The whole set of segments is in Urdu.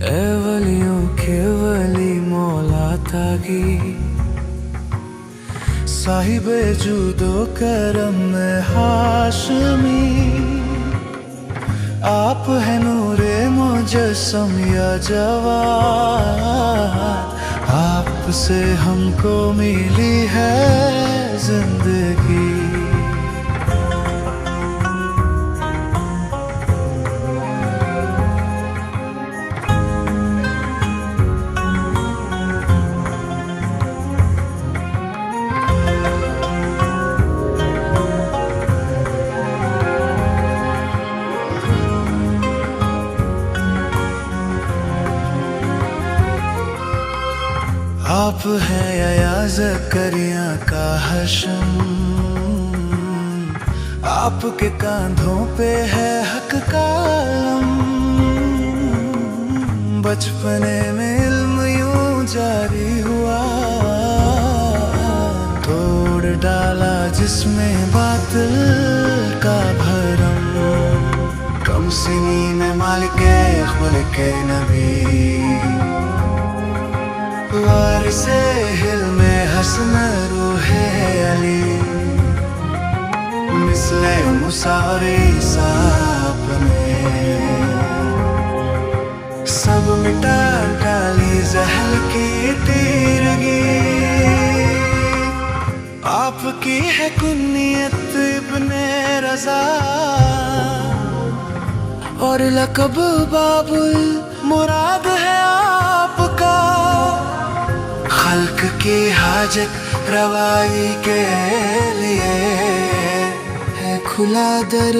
اے ولیوں کے ولی مولا تاغی، صاحب جود و کرم ہاشمی، آپ ہیں نور مجسم یا جواد، آپ سے ہم کو ملی ہے زندگی۔ آپ ہیں یا زکریا کا حشم، آپ کے کاندھوں پہ ہے حق کا علم، بچپنے میں علم یوں جاری ہوا، توڑ ڈالا جس میں باطل کا بھرم، کم سنین مالک خلق نبی، وارث حلم حسن روح علی، مثل موسیٰ عیسیٰ اپنے سب مٹا ڈالی زحل کی تیرگی، آپ کی ہے کنیت ابن رضا، اور لقب باب المراد ہے آپ کا، خلق کی حاجت روائی کے لیے ہے کھلا در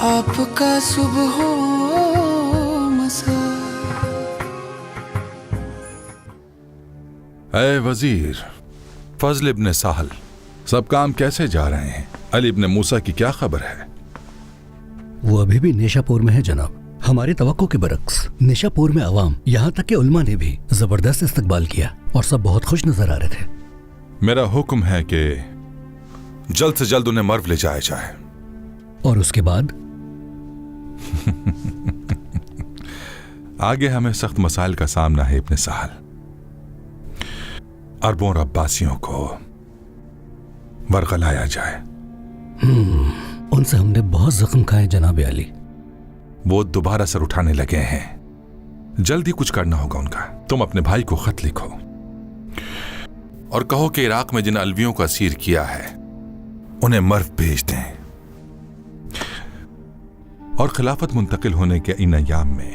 آپ کا صبح و مساء۔ اے وزیر فضل ابن سہل، سب کام کیسے جا رہے ہیں؟ علی ابن موسیٰ کی کیا خبر ہے؟ وہ ابھی بھی نیشا پور میں ہے جناب، ہماری توقع کے برعکس نیشا پور میں عوام یہاں تک کہ علماء نے بھی زبردست استقبال کیا اور سب بہت خوش نظر آ رہے تھے۔ میرا حکم ہے کہ جلد سے جلد انہیں مرو لے جایا جائے۔ اور اس کے بعد؟ آگے ہمیں سخت مسائل کا سامنا ہے ابن سہل، اربوں عباسیوں کو ورغلایا جائے۔ ان سے ہم نے بہت زخم کھائے جناب علی، وہ دوبارہ سر اٹھانے لگے ہیں، جلدی کچھ کرنا ہوگا ان کا۔ تم اپنے بھائی کو خط لکھو اور کہو کہ عراق میں جن علویوں کو اسیر کیا ہے انہیں مرو بھیج دیں، اور خلافت منتقل ہونے کے ان ایام میں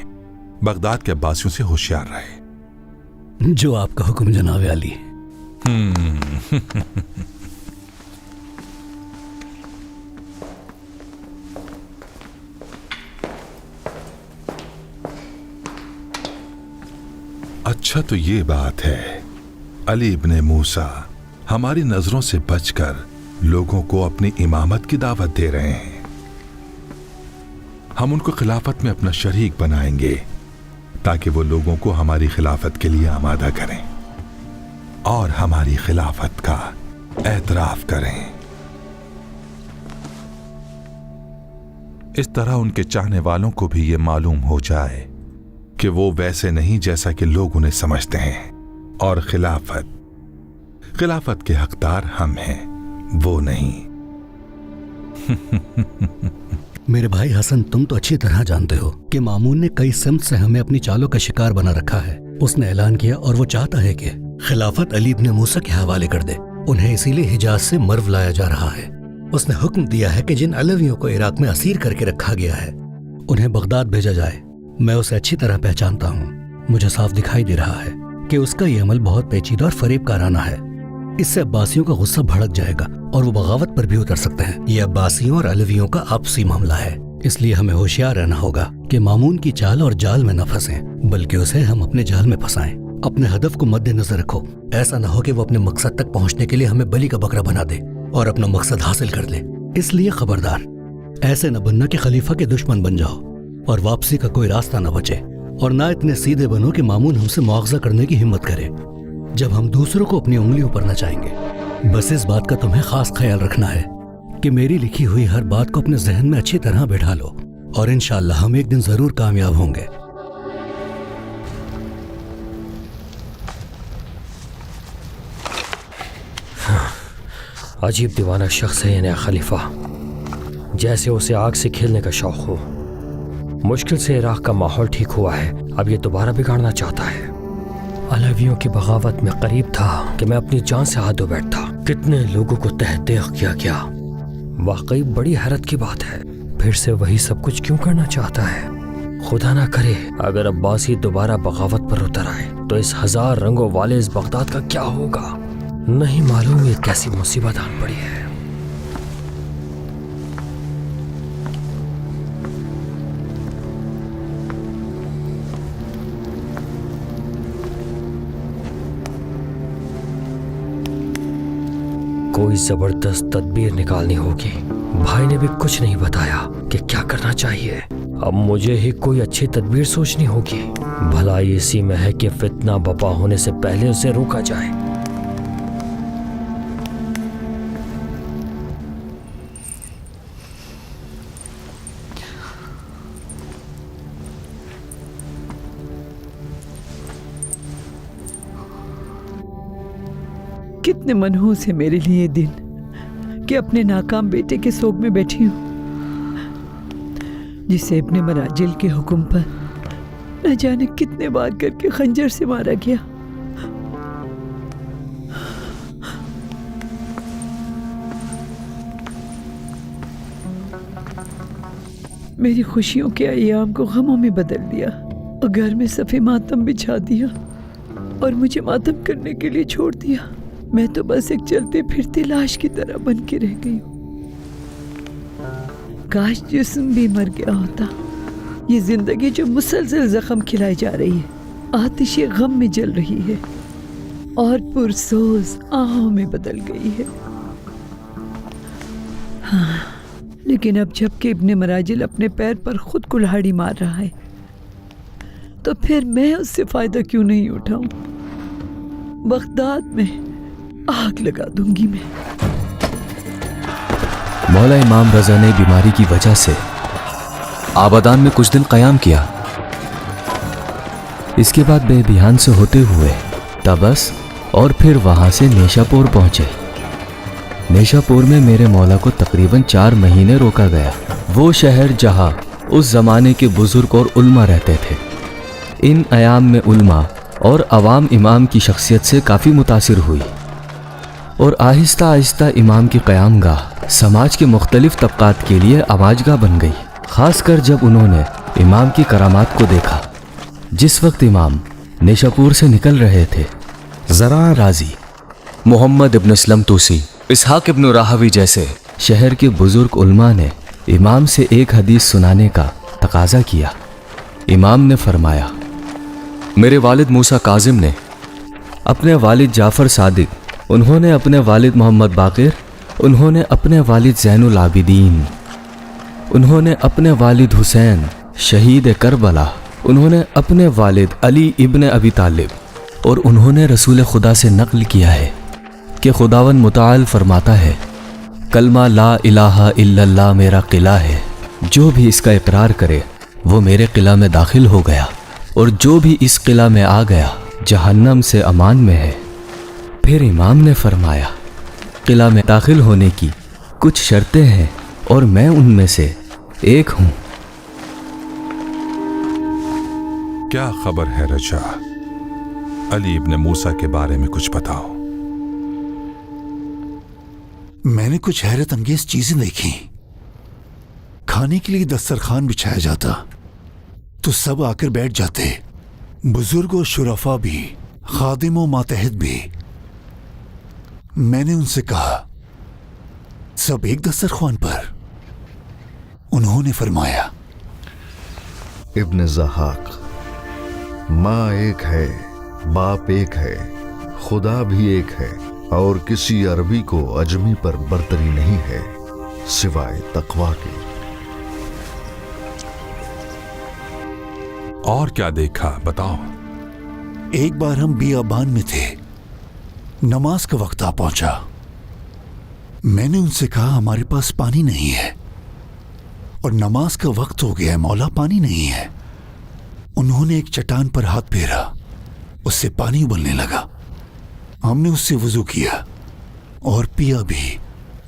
بغداد کے عباسیوں سے ہوشیار رہے۔ جو آپ کا حکم جناب علی۔ اچھا تو یہ بات ہے علی ابن موسیٰ ہماری نظروں سے بچ کر لوگوں کو اپنی امامت کی دعوت دے رہے ہیں، ہم ان کو خلافت میں اپنا شریک بنائیں گے تاکہ وہ لوگوں کو ہماری خلافت کے لیے آمادہ کریں اور ہماری خلافت کا اعتراف کریں۔ اس طرح ان کے چاہنے والوں کو بھی یہ معلوم ہو جائے کہ وہ ویسے نہیں جیسا کہ لوگ انہیں سمجھتے ہیں، اور خلافت کے حقدار ہم ہیں، وہ نہیں۔ میرے بھائی حسن، تم تو اچھی طرح جانتے ہو کہ مامون نے کئی سمت سے ہمیں اپنی چالوں کا شکار بنا رکھا ہے۔ اس نے اعلان کیا اور وہ چاہتا ہے کہ خلافت علی ابن موسیٰ کے حوالے کر دے، انہیں اسی لیے حجاز سے مرو لایا جا رہا ہے۔ اس نے حکم دیا ہے کہ جن علویوں کو عراق میں اسیر کر کے رکھا گیا ہے انہیں بغداد بھیجا جائے۔ میں اسے اچھی طرح پہچانتا ہوں، مجھے صاف دکھائی دے رہا ہے کہ اس کا یہ عمل بہت پیچیدہ اور فریب کارانہ ہے۔ اس سے عباسیوں کا غصہ بھڑک جائے گا اور وہ بغاوت پر بھی اتر سکتے ہیں۔ یہ عباسیوں اور علویوں کا آپسی معاملہ ہے، اس لیے ہمیں ہوشیار رہنا ہوگا کہ مامون کی چال اور جال میں نہ پھنسیں، بلکہ اسے ہم اپنے جال میں پھنسائیں۔ اپنے ہدف کو مد نظر رکھو، ایسا نہ ہو کہ وہ اپنے مقصد تک پہنچنے کے لیے ہمیں بلی کا بکرا بنا دے اور اپنا مقصد حاصل کر لے۔ اس لیے خبردار، ایسے نہ بننا کہ خلیفہ کے دشمن بن جاؤ اور واپسی کا کوئی راستہ نہ بچے، اور نہ اتنے سیدھے بنو کہ مامون ہم سے مواخذہ کرنے کی ہمت کرے جب ہم دوسروں کو اپنی انگلیوں پر نچائیں گے۔ بس اس بات کا تمہیں خاص خیال رکھنا ہے کہ میری لکھی ہوئی ہر بات کو اپنے ذہن میں اچھی طرح بٹھا لو، اور انشاءاللہ ہم ایک دن ضرور کامیاب ہوں گے۔ عجیب دیوانہ شخص ہے یہ نیا خلیفہ، جیسے اسے آگ سے کھیلنے کا شوق ہو۔ مشکل سے عراق کا ماحول ٹھیک ہوا ہے، اب یہ دوبارہ بگاڑنا چاہتا ہے۔ علویوں کی بغاوت میں قریب تھا کہ میں اپنی جان سے ہاتھ دھو بیٹھتا۔ کتنے لوگوں کو تحت دیخ کیا گیا، واقعی بڑی حیرت کی بات ہے۔ پھر سے وہی سب کچھ کیوں کرنا چاہتا ہے؟ خدا نہ کرے اگر عباسی دوبارہ بغاوت پر اتر آئے تو اس 1000 رنگوں والے اس بغداد کا کیا ہوگا؟ نہیں معلوم یہ کیسی مصیبت آن پڑی ہے۔ کوئی زبردست تدبیر نکالنی ہوگی۔ بھائی نے بھی کچھ نہیں بتایا کہ کیا کرنا چاہیے۔ اب مجھے ہی کوئی اچھی تدبیر سوچنی ہوگی۔ بھلائی اسی میں ہے کہ فتنہ بپا ہونے سے پہلے اسے روکا جائے۔ کتنے منحوس ہے میرے لیے دن کہ اپنے ناکام بیٹے کے سوگ میں بیٹھی ہوں، جسے ابن مراجل کے حکم پر نہ جانے کتنے بار کر کے خنجر سے مارا گیا۔ میری خوشیوں کے ایام کو غموں میں بدل دیا اور گھر میں صفِ ماتم بچھا دیا اور مجھے ماتم کرنے کے لیے چھوڑ دیا۔ میں تو بس ایک چلتے پھرتی لاش کی طرح بن کے رہ گئی ہوں۔ کاش جسم بھی مر گیا ہوتا۔ یہ زندگی جو مسلسل زخم کھلائی جا رہی ہے، آتش غم میں جل رہی ہے اور پرسوز آہوں میں بدل گئی ہے۔ ہاں، لیکن اب جب کہ ابن مراجل اپنے پیر پر خود کلہاڑی مار رہا ہے تو پھر میں اس سے فائدہ کیوں نہیں اٹھاؤں؟ بغداد میں آگ لگا دوں گی میں۔ مولا امام رضا نے بیماری کی وجہ سے آبادان میں کچھ دن قیام کیا۔ اس کے بعد بے بیان سے ہوتے ہوئے طبس اور پھر وہاں سے نیشا پور پہنچے۔ نیشا پور میں میرے مولا کو تقریباً 4 مہینے روکا گیا، وہ شہر جہاں اس زمانے کے بزرگ اور علماء رہتے تھے۔ ان ایام میں علماء اور عوام امام کی شخصیت سے کافی متاثر ہوئی اور آہستہ آہستہ امام کی قیام گاہ سماج کے مختلف طبقات کے لیے آواز گاہ بن گئی، خاص کر جب انہوں نے امام کی کرامات کو دیکھا۔ جس وقت امام نیشا پور سے نکل رہے تھے، زراں رازی، محمد ابن اسلم توسی، اسحاق ابن راہوی جیسے شہر کے بزرگ علماء نے امام سے ایک حدیث سنانے کا تقاضا کیا۔ امام نے فرمایا، میرے والد موسیٰ کاظم نے اپنے والد جعفر صادق، انہوں نے اپنے والد محمد باقر، انہوں نے اپنے والد زین العابدین، انہوں نے اپنے والد حسین شہید کربلا، انہوں نے اپنے والد علی ابن ابی طالب، اور انہوں نے رسول خدا سے نقل کیا ہے کہ خداوند متعال فرماتا ہے، کلمہ لا الہ الا اللہ میرا قلعہ ہے، جو بھی اس کا اقرار کرے وہ میرے قلعہ میں داخل ہو گیا، اور جو بھی اس قلعہ میں آ گیا جہنم سے امان میں ہے۔ پھر امام نے فرمایا، قلعہ میں داخل ہونے کی کچھ شرطیں ہیں اور میں ان میں سے ایک ہوں۔ کیا خبر ہے رجا؟ علی ابن موسیٰ کے بارے میں کچھ بتاؤ۔ میں نے کچھ حیرت انگیز چیزیں دیکھی۔ کھانے کے لیے دسترخوان بچھایا جاتا تو سب آ کر بیٹھ جاتے، بزرگ و شرفا بھی، خادم و ماتحت بھی۔ میں نے ان سے کہا، سب ایک دسترخوان پر؟ انہوں نے فرمایا، ابن ضحاک، ماں ایک ہے، باپ ایک ہے، خدا بھی ایک ہے، اور کسی عربی کو اجمی پر برتری نہیں ہے سوائے تقویٰ کے۔ اور کیا دیکھا بتاؤ۔ ایک بار ہم بیابان میں تھے، نماز کا وقت آ پہنچا۔ میں نے ان سے کہا، ہمارے پاس پانی نہیں ہے اور نماز کا وقت ہو گیا ہے، مولا پانی نہیں ہے۔ انہوں نے ایک چٹان پر ہاتھ پھیرا، اس سے پانی ابلنے لگا۔ ہم نے اس سے وضو کیا اور پیا بھی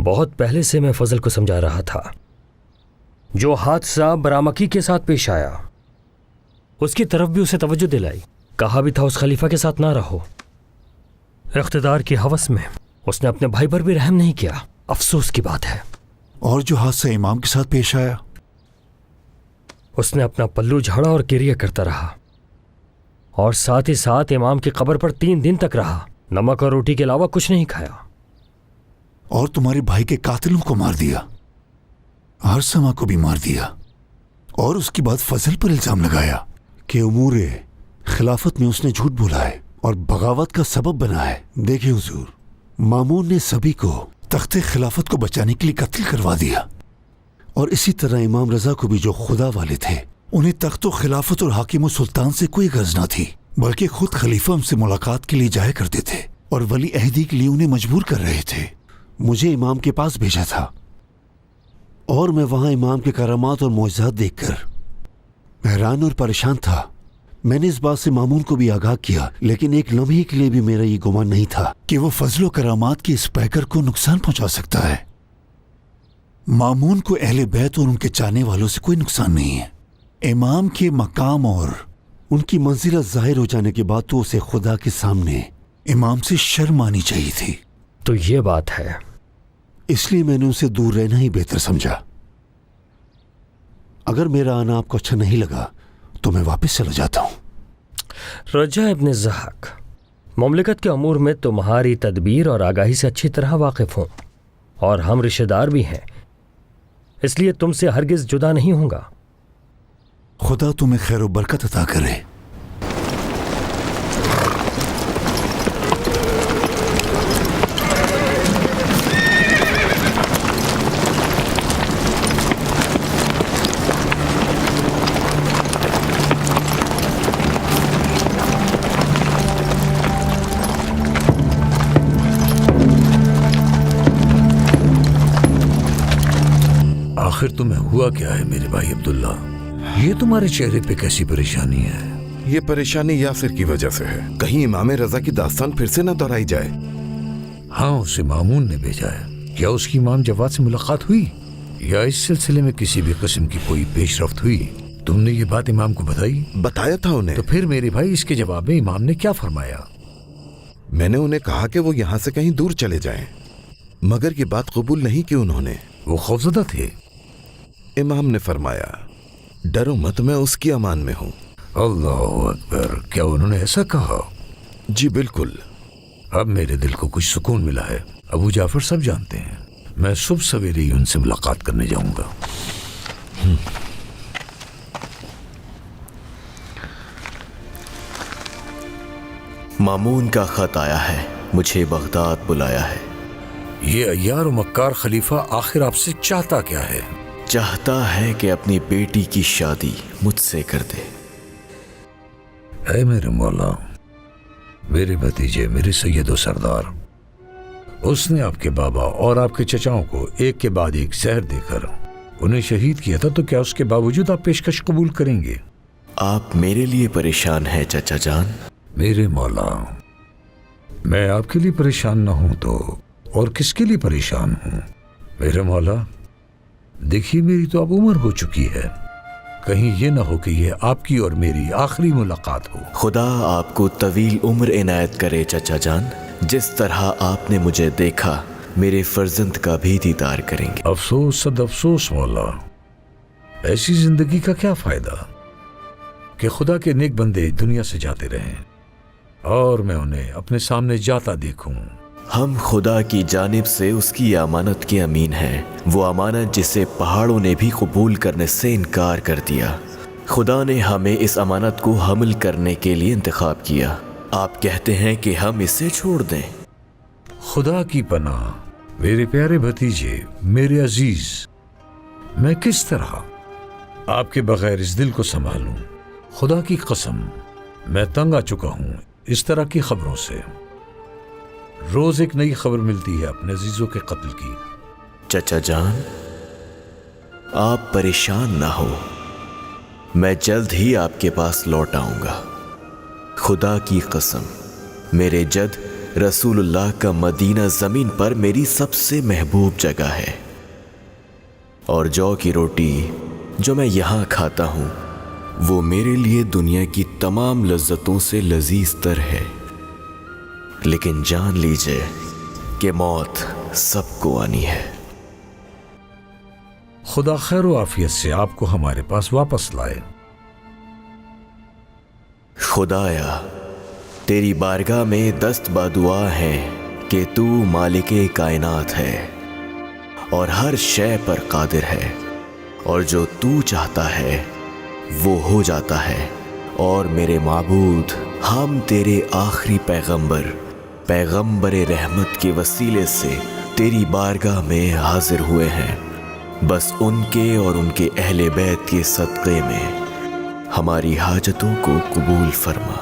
بہت پہلے سے میں فضل کو سمجھا رہا تھا. جو حادثہ برامکی کے ساتھ پیش آیا اس کی طرف بھی اسے توجہ دلائی. کہا بھی تھا اس خلیفہ کے ساتھ نہ رہو. اقتدار کی ہوس میں اس نے اپنے بھائی پر بھی رحم نہیں کیا. افسوس کی بات ہے. اور جو حادثہ امام کے ساتھ پیش آیا، اس نے اپنا پلو جھاڑا اور گریہ کرتا رہا، اور ساتھ ہی ساتھ امام کی قبر پر 3 دن تک رہا. نمک اور روٹی کے علاوہ کچھ نہیں کھایا. اور تمہارے بھائی کے قاتلوں کو مار دیا، ہرسما کو بھی مار دیا، اور اس کے بعد فضل پر الزام لگایا کہ امور خلافت میں اس نے جھوٹ بولا ہے اور بغاوت کا سبب بنا ہے. دیکھیں حضور، مامون نے سبھی کو تخت خلافت کو بچانے کے لیے قتل کروا دیا، اور اسی طرح امام رضا کو بھی، جو خدا والے تھے. انہیں تخت و خلافت اور حاکم و سلطان سے کوئی غرض نہ تھی، بلکہ خود خلیفہ ان سے ملاقات کے لیے جایا کرتے تھے اور ولی عہدی کے لیے انہیں مجبور کر رہے تھے. مجھے امام کے پاس بھیجا تھا، اور میں وہاں امام کے کرامات اور معجزات دیکھ کر حیران اور پریشان تھا. میں نے اس بات سے مامون کو بھی آگاہ کیا، لیکن ایک لمحے کے لیے بھی میرا یہ گمان نہیں تھا کہ وہ فضل و کرامات کے اس پیکر کو نقصان پہنچا سکتا ہے. مامون کو اہل بیت اور ان کے چاہنے والوں سے کوئی نقصان نہیں ہے. امام کے مقام اور ان کی منزلت ظاہر ہو جانے کے بعد تو اسے خدا کے سامنے امام سے شرم آنی چاہیے تھی. تو یہ بات ہے. اس لیے میں نے ان سے دور رہنا ہی بہتر سمجھا. اگر میرا آنا آپ کو اچھا نہیں لگا تو میں واپس چلا جاتا ہوں. رجا ابن زحق، مملکت کے امور میں تمہاری تدبیر اور آگاہی سے اچھی طرح واقف ہوں، اور ہم رشتہ دار بھی ہیں، اس لیے تم سے ہرگز جدا نہیں ہوں گا. خدا تمہیں خیر و برکت عطا کرے. آخر تمہیں ہوا کیا ہے میرے بھائی عبداللہ؟ یہ تمہارے چہرے پہ کیسی پریشانی ہے؟ یہ پریشانی یاسر کی وجہ سے ہے. کہیں امام رضا کی داستان پھر سے نہ دہرائی جائے. ہاں، اسے مامون نے بھیجا ہے. کیا اس کی امام جواد سے ملاقات ہوئی، یا اس سلسلے میں کسی بھی قسم کی کوئی پیش رفت ہوئی؟ تم نے یہ بات امام کو بتائی؟ بتایا تھا انہیں. تو پھر میرے بھائی اس کے جواب میں امام نے کیا فرمایا؟ میں نے انہیں کہا کہ وہ یہاں سے کہیں دور چلے جائیں، مگر یہ بات قبول نہیں کی انہوں نے. وہ خوفزدہ تھے. امام نے فرمایا، ڈرو مت، میں اس کی امان میں ہوں. اللہ اکبر! کیا انہوں نے ایسا کہا؟ جی بالکل. اب میرے دل کو کچھ سکون ملا ہے. ابو جعفر سب جانتے ہیں میں صبح سویرے ہی ان سے ملاقات کرنے جاؤں گا. مامون کا خط آیا ہے، مجھے بغداد بلایا ہے. یہ عیار و مکار خلیفہ آخر آپ سے چاہتا کیا ہے؟ چاہتا ہے کہ اپنی بیٹی کی شادی مجھ سے کر دے. اے میرے مولا، میرے بھتیجے، میرے سید و سردار، اس نے آپ کے بابا اور آپ کے چچاؤں کو ایک کے بعد ایک زہر دے کر انہیں شہید کیا تھا، تو کیا اس کے باوجود آپ پیشکش قبول کریں گے؟ آپ میرے لیے پریشان ہیں چچا جان. میرے مولا، میں آپ کے لیے پریشان نہ ہوں تو اور کس کے لیے پریشان ہوں؟ میرے مولا دیکھیے، میری تو اب عمر ہو چکی ہے، کہیں یہ نہ ہو کہ یہ آپ کی اور میری آخری ملاقات ہو. خدا آپ کو طویل عمر عنایت کرے چچا جان. جس طرح آپ نے مجھے دیکھا، میرے فرزند کا بھی دیدار کریں گے. افسوس، صد افسوس مولا، ایسی زندگی کا کیا فائدہ کہ خدا کے نیک بندے دنیا سے جاتے رہیں اور میں انہیں اپنے سامنے جاتا دیکھوں. ہم خدا کی جانب سے اس کی امانت کے امین ہیں، وہ امانت جسے پہاڑوں نے بھی قبول کرنے سے انکار کر دیا. خدا نے ہمیں اس امانت کو حمل کرنے کے لیے انتخاب کیا. آپ کہتے ہیں کہ ہم اسے چھوڑ دیں؟ خدا کی پناہ میرے پیارے بھتیجے، میرے عزیز، میں کس طرح آپ کے بغیر اس دل کو سنبھالوں؟ خدا کی قسم میں تنگ آ چکا ہوں اس طرح کی خبروں سے. روز ایک نئی خبر ملتی ہے اپنے عزیزوں کے قتل کی. چچا جان، آپ پریشان نہ ہو، میں جلد ہی آپ کے پاس لوٹ آؤں گا. خدا کی قسم، میرے جد رسول اللہ کا مدینہ زمین پر میری سب سے محبوب جگہ ہے، اور جو کی روٹی جو میں یہاں کھاتا ہوں وہ میرے لیے دنیا کی تمام لذتوں سے لذیذ تر ہے۔ لیکن جان لیجئے کہ موت سب کو آنی ہے۔ خدا خیر و عافیت سے آپ کو ہمارے پاس واپس لائے۔ خدایا تیری بارگاہ میں دست بدعا ہے کہ تو مالک کائنات ہے اور ہر شے پر قادر ہے، اور جو تو چاہتا ہے وہ ہو جاتا ہے۔ اور میرے معبود، ہم تیرے آخری پیغمبر رحمت کے وسیلے سے تیری بارگاہ میں حاضر ہوئے ہیں، بس ان کے اور ان کے اہل بیت کے صدقے میں ہماری حاجتوں کو قبول فرما۔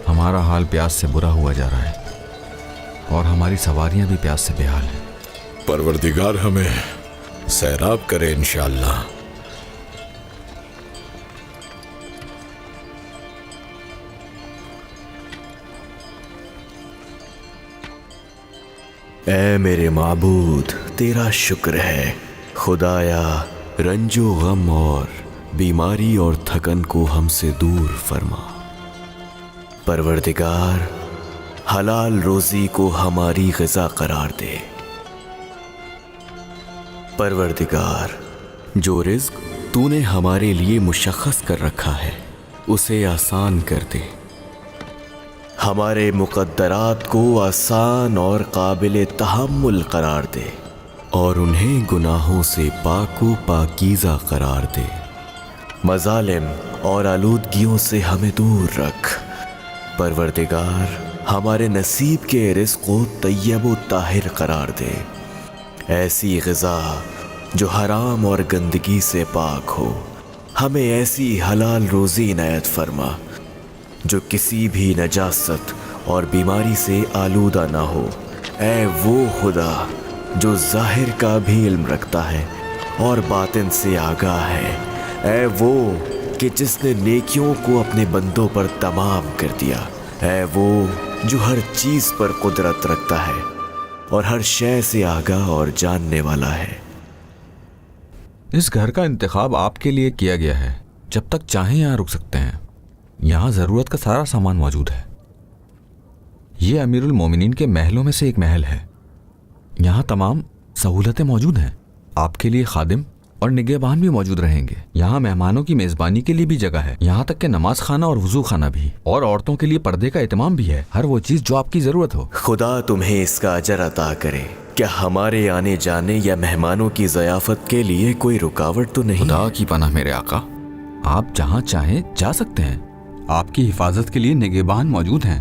ہمارا حال پیاس سے برا ہوا جا رہا ہے اور ہماری سواریاں بھی پیاس سے بے حال ہیں۔ پروردگار ہمیں سیراب کرے انشاءاللہ۔ اے میرے معبود، تیرا شکر ہے۔ خدایا رنج و غم اور بیماری اور تھکن کو ہم سے دور فرما۔ پروردگار حلال روزی کو ہماری غذا قرار دے۔ پروردگار جو رزق تو نے ہمارے لیے مشخص کر رکھا ہے اسے آسان کر دے۔ ہمارے مقدرات کو آسان اور قابل تحمل قرار دے، اور انہیں گناہوں سے پاک و پاکیزہ قرار دے۔ مظالم اور آلودگیوں سے ہمیں دور رکھ۔ پروردگار ہمارے نصیب کے رزق کو طیب و طاہر قرار دے۔ ایسی غذا جو حرام اور گندگی سے پاک ہو، ہمیں ایسی حلال روزی عنایت فرما جو کسی بھی نجاست اور بیماری سے آلودہ نہ ہو۔ اے وہ خدا جو ظاہر کا بھی علم رکھتا ہے اور باطن سے آگاہ ہے، اے وہ کہ جس نے نیکیوں کو اپنے بندوں پر تمام کر دیا، اے وہ جو ہر چیز پر قدرت رکھتا ہے اور ہر شے سے آگاہ اور جاننے والا ہے۔ اس گھر کا انتخاب آپ کے لیے کیا گیا ہے، جب تک چاہیں یہاں رک سکتے ہیں۔ یہاں ضرورت کا سارا سامان موجود ہے۔ یہ امیر المومنین کے محلوں میں سے ایک محل ہے۔ یہاں تمام سہولتیں موجود ہیں۔ آپ کے لیے خادم اور نگہبان بھی موجود رہیں گے۔ یہاں مہمانوں کی میزبانی کے لیے بھی جگہ ہے، یہاں تک کہ نماز خانہ اور وضو خانہ بھی، اور عورتوں کے لیے پردے کا اہتمام بھی ہے، ہر وہ چیز جو آپ کی ضرورت ہو۔ خدا تمہیں اس کا اجر عطا کرے۔ کیا ہمارے آنے جانے یا مہمانوں کی ضیافت کے لیے کوئی رکاوٹ تو نہیں؟ خدا کی پناہ میرے آقا، آپ جہاں چاہیں جا سکتے ہیں۔ آپ کی حفاظت کے لیے نگہبان موجود ہیں۔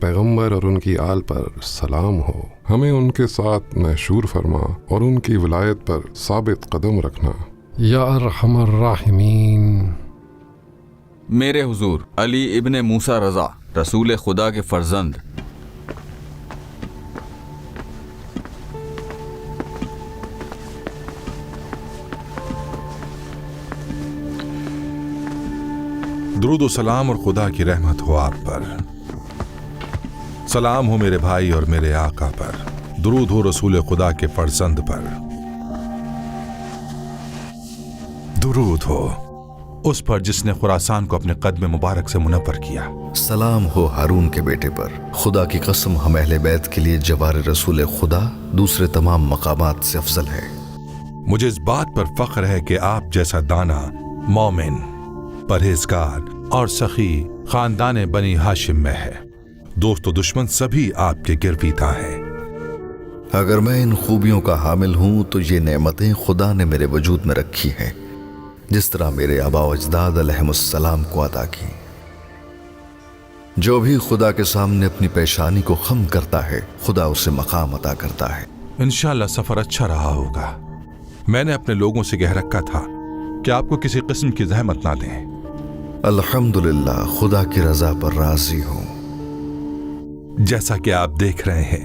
پیغمبر اور ان کی آل پر سلام ہو، ہمیں ان کے ساتھ محشور فرما اور ان کی ولایت پر ثابت قدم رکھنا یا ارحم الراحمین۔ میرے حضور علی ابن موسیٰ رضا رسول خدا کے فرزند، درود و سلام اور خدا کی رحمت ہو آپ پر، سلام ہو میرے بھائی اور میرے آقا پر، درود ہو رسول خدا کے فرزند پر، درود ہو اس پر جس نے خراسان کو اپنے قدم مبارک سے منور کیا۔ سلام ہو ہارون کے بیٹے پر، خدا کی قسم ہم اہل بیت کے لیے جوار رسول خدا دوسرے تمام مقامات سے افضل ہے۔ مجھے اس بات پر فخر ہے کہ آپ جیسا دانا، مومن، پرہیزگار اور سخی خاندان بنی ہاشم میں ہے۔ دوست و دشمن سبھی آپ کے گرویدہ ہیں۔ اگر میں ان خوبیوں کا حامل ہوں تو یہ نعمتیں خدا نے میرے وجود میں رکھی ہیں، جس طرح میرے آبا و اجداد علیہم السلام کو عطا کی۔ جو بھی خدا کے سامنے اپنی پیشانی کو خم کرتا ہے، خدا اسے مقام عطا کرتا ہے۔ انشاءاللہ سفر اچھا رہا ہوگا۔ میں نے اپنے لوگوں سے کہہ رکھا تھا کہ آپ کو کسی قسم کی زحمت نہ دیں۔ الحمدللہ خدا کی رضا پر راضی ہوں۔ جیسا کہ آپ دیکھ رہے ہیں،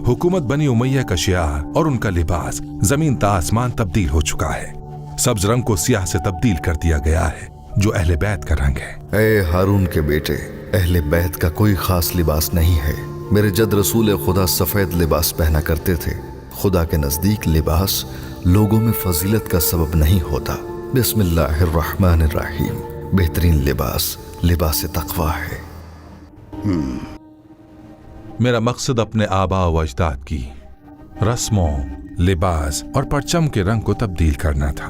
حکومت بنی امیہ کا شعار اور ان کا لباس زمین تا آسمان تبدیل ہو چکا ہے۔ سبز رنگ کو سیاہ سے تبدیل کر دیا گیا ہے جو اہل بیت کا رنگ ہے۔ اے ہارون کے بیٹے، اہل بیت کا کوئی خاص لباس نہیں ہے۔ میرے جد رسول خدا سفید لباس پہنا کرتے تھے۔ خدا کے نزدیک لباس لوگوں میں فضیلت کا سبب نہیں ہوتا۔ بسم اللہ الرحمن الرحیم، بہترین لباس لباس تقوی ہے۔ میرا مقصد اپنے آبا و اجداد کی رسموں، لباس اور پرچم کے رنگ کو تبدیل کرنا تھا،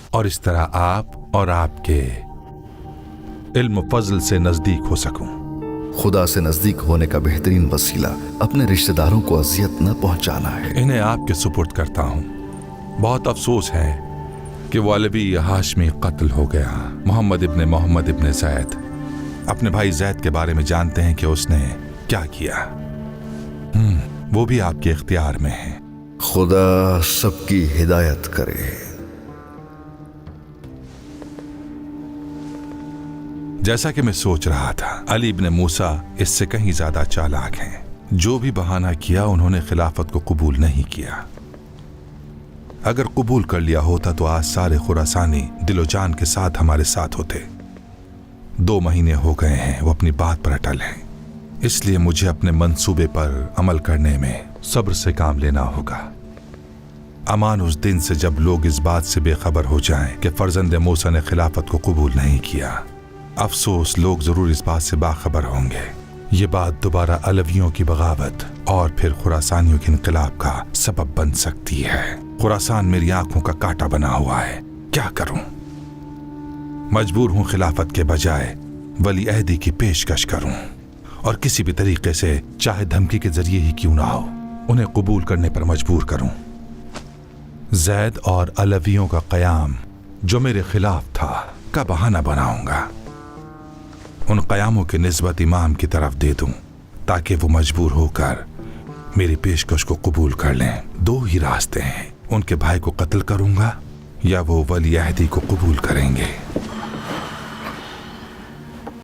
اور اس طرح آپ اور آپ کے علم و فضل سے نزدیک ہو سکوں۔ خدا سے نزدیک ہونے کا بہترین وسیلہ اپنے رشتہ داروں کو اذیت نہ پہنچانا ہے۔ انہیں آپ کے سپرد کرتا ہوں۔ بہت افسوس ہے کہ وہ علوی ہاشمی قتل ہو گیا۔ محمد ابن زید، اپنے بھائی زید کے بارے میں جانتے ہیں کہ اس نے کیا کیا؟ وہ بھی آپ کے اختیار میں ہے۔ خدا سب کی ہدایت کرے۔ جیسا کہ میں سوچ رہا تھا، علی ابن موسیٰ اس سے کہیں زیادہ چالاک ہیں۔ جو بھی بہانہ کیا، انہوں نے خلافت کو قبول نہیں کیا۔ اگر قبول کر لیا ہوتا تو آج سارے خراسانی دل و جان کے ساتھ ہمارے ساتھ ہوتے۔ 2 مہینے ہو گئے ہیں وہ اپنی بات پر اٹل ہیں، اس لیے مجھے اپنے منصوبے پر عمل کرنے میں صبر سے کام لینا ہوگا۔ امان اس دن سے جب لوگ اس بات سے بے خبر ہو جائیں کہ فرزند موسیٰ نے خلافت کو قبول نہیں کیا۔ افسوس لوگ ضرور اس بات سے باخبر ہوں گے۔ یہ بات دوبارہ علویوں کی بغاوت اور پھر خراسانیوں کے انقلاب کا سبب بن سکتی ہے۔ خراسان میری آنکھوں کا کانٹا بنا ہوا ہے، کیا کروں؟ مجبور ہوں خلافت کے بجائے ولی عہدی کی پیشکش کروں، اور کسی بھی طریقے سے، چاہے دھمکی کے ذریعے ہی کیوں نہ ہو، انہیں قبول کرنے پر مجبور کروں۔ زید اور علویوں کا قیام جو میرے خلاف تھا کا بہانہ بناؤں گا، ان قیاموں کی نسبت امام کی طرف دے دوں تاکہ وہ مجبور ہو کر میری پیشکش کو قبول کر لیں۔ 2 ہی راستے ہیں، ان کے بھائی کو قتل کروں گا یا وہ ولی عہدی کو قبول کریں گے۔